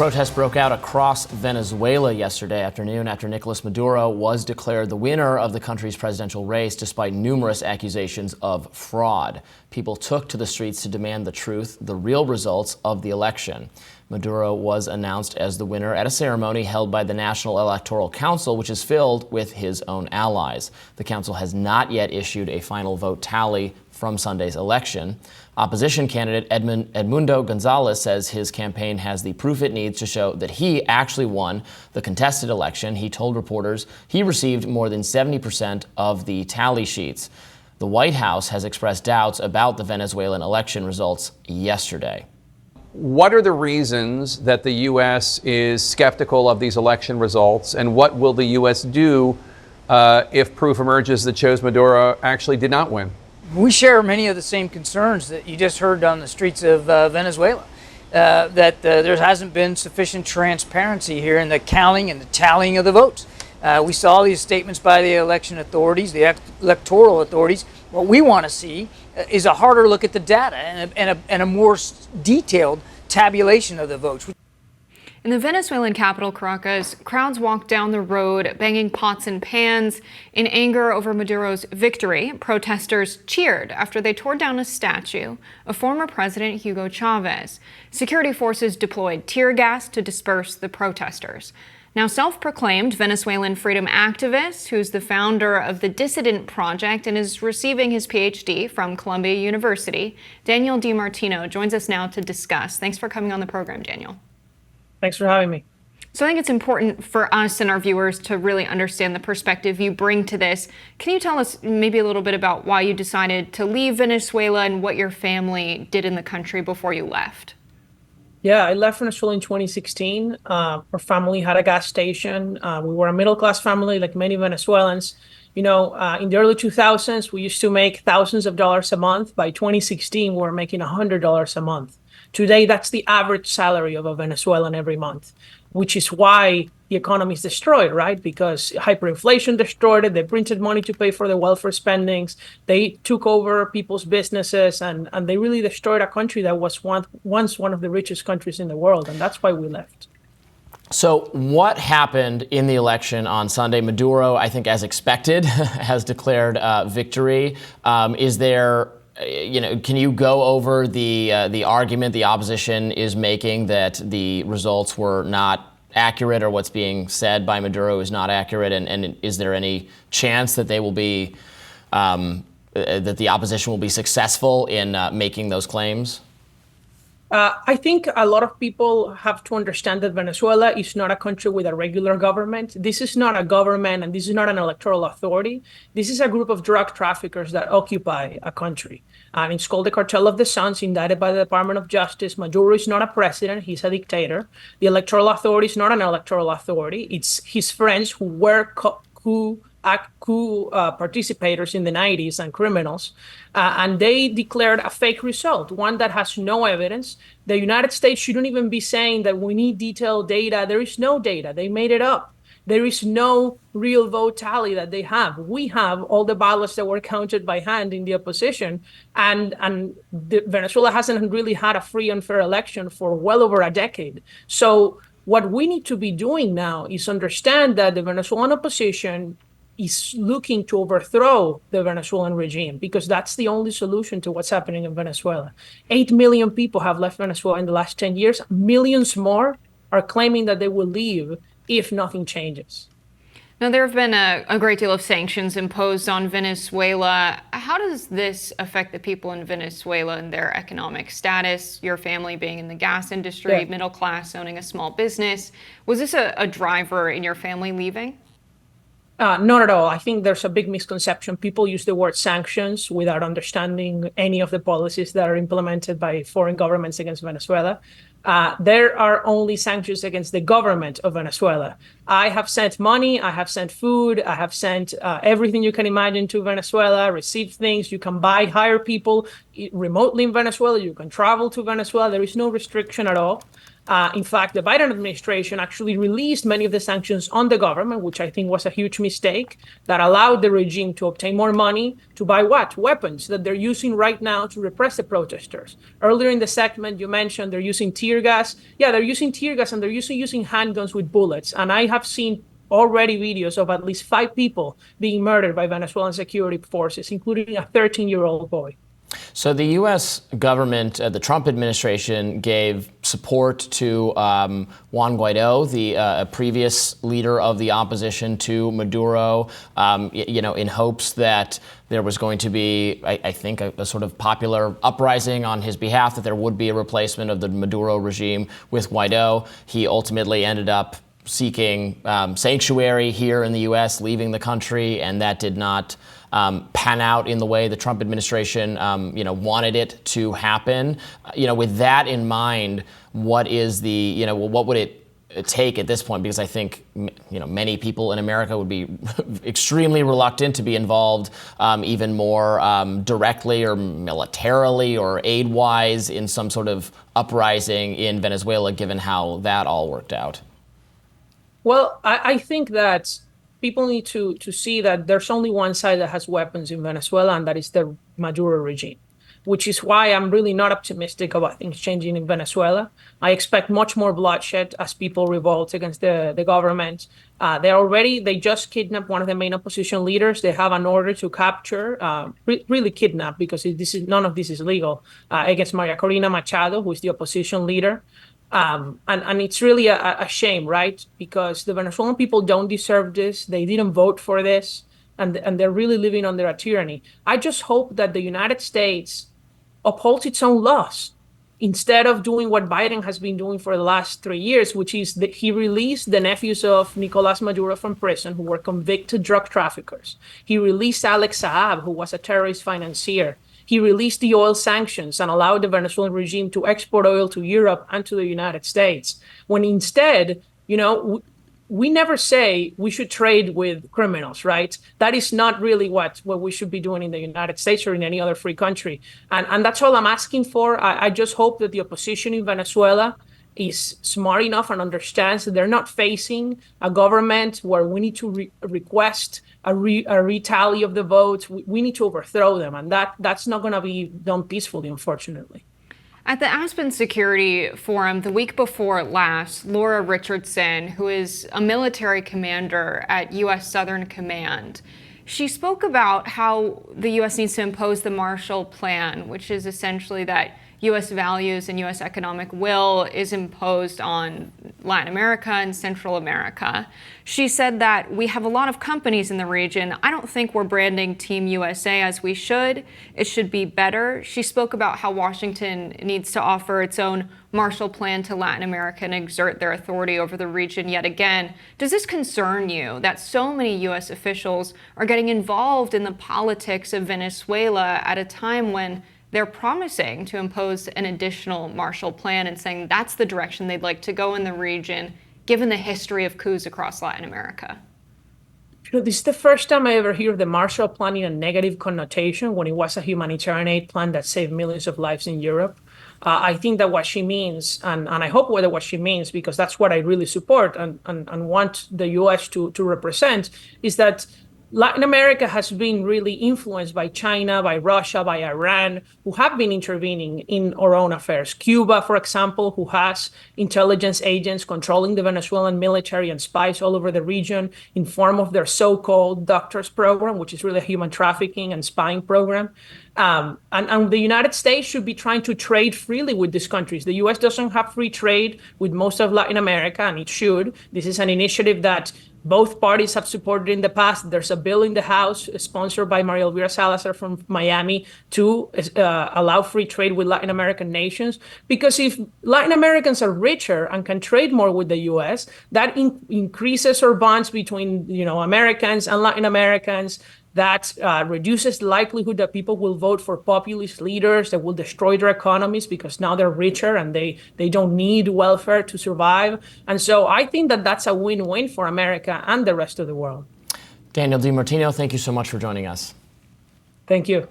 Protests broke out across Venezuela yesterday afternoon after Nicolas Maduro was declared the winner of the country's presidential race despite numerous accusations of fraud. People took to the streets to demand the truth, the real results of the election. Maduro was announced as the winner at a ceremony held by the National Electoral Council, which is filled with his own allies. The council has not yet issued a final vote tally from Sunday's election. Opposition candidate Edmundo Gonzalez says his campaign has the proof it needs to show that he actually won the contested election. He told reporters he received more than 70% of the tally sheets. The White House has expressed doubts about the Venezuelan election results yesterday. What are the reasons that the U.S. is skeptical of these election results, and what will the U.S. do if proof emerges that shows Maduro actually did not win? We share many of the same concerns that you just heard on the streets of Venezuela, that there hasn't been sufficient transparency here in the counting and the tallying of the votes. We saw these statements by the election authorities, the electoral authorities. What we want to see is a harder look at the data and a more detailed tabulation of the votes. In the Venezuelan capital, Caracas, crowds walked down the road, banging pots and pans in anger over Maduro's victory. Protesters cheered after they tore down a statue of former President Hugo Chavez. Security forces deployed tear gas to disperse the protesters. Now, self-proclaimed Venezuelan freedom activist, who's the founder of the Dissident project and is receiving his PhD from Columbia University, Daniel Martino, joins us now to discuss. Thanks for coming on the program, Daniel. Thanks for having me. So I think it's important for us and our viewers to really understand the perspective you bring to this. Can you tell us maybe a little bit about why you decided to leave Venezuela and what your family did in the country before you left? Yeah, I left Venezuela in 2016. Our family had a gas station. We were a middle-class family like many Venezuelans. You know, in the early 2000s, we used to make thousands of dollars a month. By 2016, we were making $100 a month. Today, that's the average salary of a Venezuelan every month, which is why the economy is destroyed, right? Because hyperinflation destroyed it. They printed money to pay for the welfare spendings. They took over people's businesses, and they really destroyed a country that was once one of the richest countries in the world. And that's why we left. So what happened in the election on Sunday? Maduro, I think as expected, has declared victory. Is there... can you go over the argument the opposition is making that the results were not accurate, or what's being said by Maduro is not accurate? And is there any chance that they will be, that the opposition will be successful in making those claims? I think a lot of people have to understand that Venezuela is not a country with a regular government. This is not a government, and this is not an electoral authority. This is a group of drug traffickers that occupy a country. And it's called the Cartel of the Suns, indicted by the Department of Justice. Maduro is not a president. He's a dictator. The electoral authority is not an electoral authority. It's his friends who were coup participators in the 90s and criminals, and they declared a fake result, one that has no evidence. The United States shouldn't even be saying that we need detailed data. There is no data. They made it up. There is no real vote tally that they have. We have all the ballots that were counted by hand in the opposition, and Venezuela hasn't really had a free and fair election for well over a decade. So what we need to be doing now is understand that the Venezuelan opposition is looking to overthrow the Venezuelan regime, because that's the only solution to what's happening in Venezuela. 8 million people have left Venezuela in the last 10 years. Millions more are claiming that they will leave if nothing changes. Now, there have been a great deal of sanctions imposed on Venezuela. How does this affect the people in Venezuela and their economic status? Your family being in the gas industry, middle class, owning a small business. Was this a driver in your family leaving? Not at all. I think there's a big misconception. People use the word sanctions without understanding any of the policies that are implemented by foreign governments against Venezuela. There are only sanctions against the government of Venezuela. I have sent money, I have sent food, I have sent everything you can imagine to Venezuela, received things. You can hire people remotely in Venezuela. You can travel to Venezuela. There is no restriction at all. In fact, the Biden administration actually released many of the sanctions on the government, which I think was a huge mistake, that allowed the regime to obtain more money to buy what? Weapons that they're using right now to repress the protesters. Earlier in the segment, you mentioned they're using tear gas. Yeah, they're using tear gas and they're using handguns with bullets. And I have seen already videos of at least 5 people being murdered by Venezuelan security forces, including a 13-year-old boy. So the U.S. government, the Trump administration, gave support to Juan Guaido, the previous leader of the opposition to Maduro, in hopes that there was going to be, I think, a sort of popular uprising on his behalf, that there would be a replacement of the Maduro regime with Guaido. He ultimately ended up seeking sanctuary here in the U.S., leaving the country, and that did not pan out in the way the Trump administration, wanted it to happen. With that in mind, what is the, what would it take at this point? Because I think, many people in America would be extremely reluctant to be involved even more directly or militarily or aid-wise in some sort of uprising in Venezuela, given how that all worked out. Well, I think that people need to see that there's only one side that has weapons in Venezuela, and that is the Maduro regime, which is why I'm really not optimistic about things changing in Venezuela. I expect much more bloodshed as people revolt against the government. They just kidnapped one of the main opposition leaders. They have an order to capture, really kidnap, because none of this is legal, against Maria Corina Machado, who is the opposition leader. And it's really a shame, right? Because the Venezuelan people don't deserve this. They didn't vote for this, and they're really living under a tyranny. I just hope that the United States upholds its own laws instead of doing what Biden has been doing for the last 3 years, which is that he released the nephews of Nicolas Maduro from prison, who were convicted drug traffickers. He released Alex Saab, who was a terrorist financier. He released the oil sanctions and allowed the Venezuelan regime to export oil to Europe and to the United States, when instead, we never say we should trade with criminals, right? That is not really what we should be doing in the United States or in any other free country. And that's all I'm asking for. I just hope that the opposition in Venezuela is smart enough and understands that they're not facing a government where we need to request a retally of the votes. We need to overthrow them, and that's not going to be done peacefully, unfortunately. At the Aspen Security Forum the week before last, Laura Richardson, who is a military commander at U.S. Southern Command, she spoke about how the U.S. needs to impose the Marshall Plan, which is essentially that U.S. values and U.S. economic will is imposed on Latin America and Central America. She said that we have a lot of companies in the region. I don't think we're branding Team USA as we should. It should be better. She spoke about how Washington needs to offer its own Marshall Plan to Latin America and exert their authority over the region yet again. Does this concern you that so many U.S. officials are getting involved in the politics of Venezuela at a time when they're promising to impose an additional Marshall Plan and saying that's the direction they'd like to go in the region, given the history of coups across Latin America? This is the first time I ever hear of the Marshall Plan in a negative connotation, when it was a humanitarian aid plan that saved millions of lives in Europe. I think that what she means, and I hope that what she means, because that's what I really support and want the U.S. to represent, is that Latin America has been really influenced by China, by Russia, by Iran, who have been intervening in our own affairs. Cuba, for example, who has intelligence agents controlling the Venezuelan military and spies all over the region in form of their so-called doctors program, which is really a human trafficking and spying program. And the United States should be trying to trade freely with these countries. The U.S. doesn't have free trade with most of Latin America, and it should. This is an initiative that both parties have supported in the past. There's a bill in the House sponsored by Maria Elvira Salazar from Miami to allow free trade with Latin American nations. Because if Latin Americans are richer and can trade more with the U.S., that increases our bonds between Americans and Latin Americans. That reduces the likelihood that people will vote for populist leaders that will destroy their economies because now they're richer and they don't need welfare to survive. And so I think that that's a win-win for America and the rest of the world. Daniel DiMartino, thank you so much for joining us. Thank you.